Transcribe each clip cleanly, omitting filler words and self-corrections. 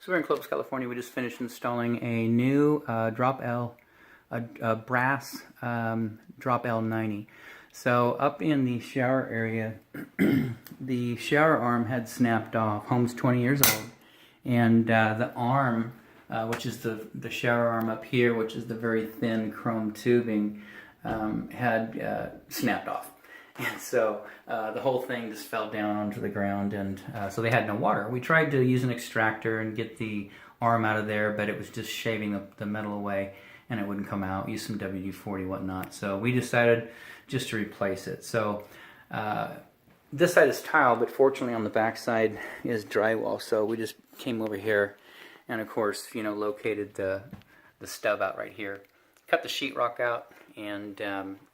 So we're in Clovis, California. We just finished installing a new drop L, brass drop L90. So up in the shower area, the shower arm had snapped off. Home's 20 years old, and the arm, which is the shower arm up here, which is the very thin chrome tubing, had snapped off. And so the whole thing just fell down onto the ground, and so they had no water. We tried to use an extractor and get the arm out of there, but it was just shaving the metal away, and it wouldn't come out. Use some WD-40, whatnot. So we decided just to replace it. So this side is tile, but fortunately on the back side is drywall. So we just came over here, and of course, you know, located the stub out right here. Cut the sheetrock out, and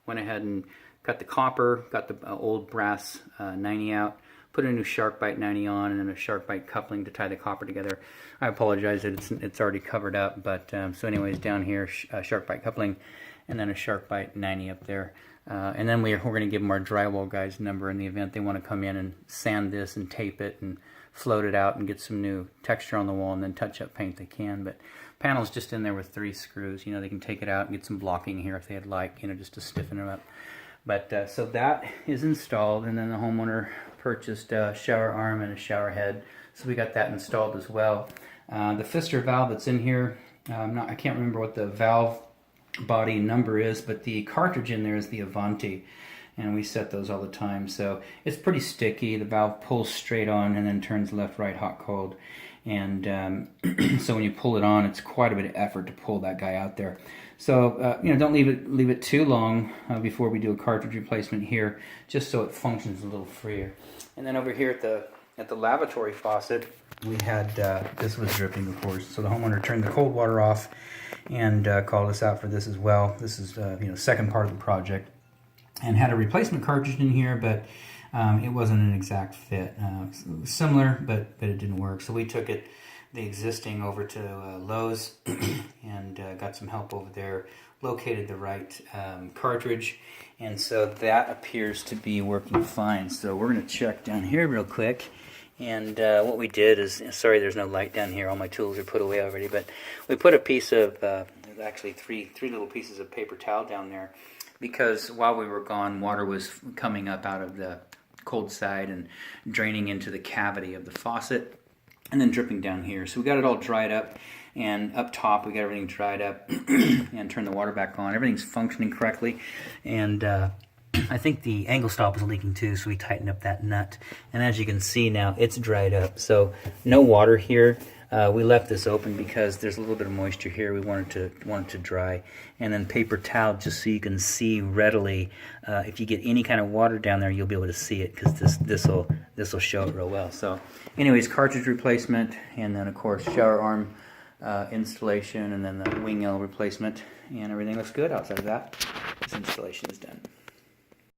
went ahead and cut the copper, got the old brass 90 out, put a new SharkBite 90 on, and then a SharkBite coupling to tie the copper together. I apologize that it's already covered up, but so anyways, down here, SharkBite coupling, and then a SharkBite 90 up there. And then we're going to give them our drywall guy's number in the event they want to come in and sand this and tape it and float it out and get some new texture on the wall, and then touch up paint they can. But panel's just in there with 3 screws. You know, they can take it out and get some blocking here if they'd like, you know, just to stiffen it up. But so that is installed, and then the homeowner purchased a shower arm and a shower head, so we got that installed as well. The Pfister valve that's in here, I can't remember what the valve body number is, but the cartridge in there is the Avanti, and we set those all the time. So it's pretty sticky. The valve pulls straight on and then turns left, right, hot, cold. And so when you pull it on, it's quite a bit of effort to pull that guy out there. So you know, don't leave it too long before we do a cartridge replacement here, just so it functions a little freer. And then over here at the lavatory faucet, we had this was dripping, of course. So the homeowner turned the cold water off and called us out for this as well. This is you know, second part of the project, and had a replacement cartridge in here, but it wasn't an exact fit. It was similar, but it didn't work. So we took the existing over to Lowe's and got some help over there, located the right cartridge, and so that appears to be working fine. So we're going to check down here real quick. And what we did is, sorry there's no light down here, all my tools are put away already, but we put a piece of, actually three little pieces of paper towel down there, because while we were gone, water was coming up out of the cold side and draining into the cavity of the faucet, and then dripping down here. So we got it all dried up, and up top we got everything dried up and turned the water back on. Everything's functioning correctly, and I think the angle stop was leaking too, so we tightened up that nut. And as you can see now, it's dried up. So no water here. We left this open because there's a little bit of moisture here. We wanted to dry. And then paper towel, just so you can see readily. If you get any kind of water down there, you'll be able to see it, because this will show it real well. So, anyways, cartridge replacement, and then of course shower arm installation, and then the wing L replacement, and everything looks good outside of that. This installation is done.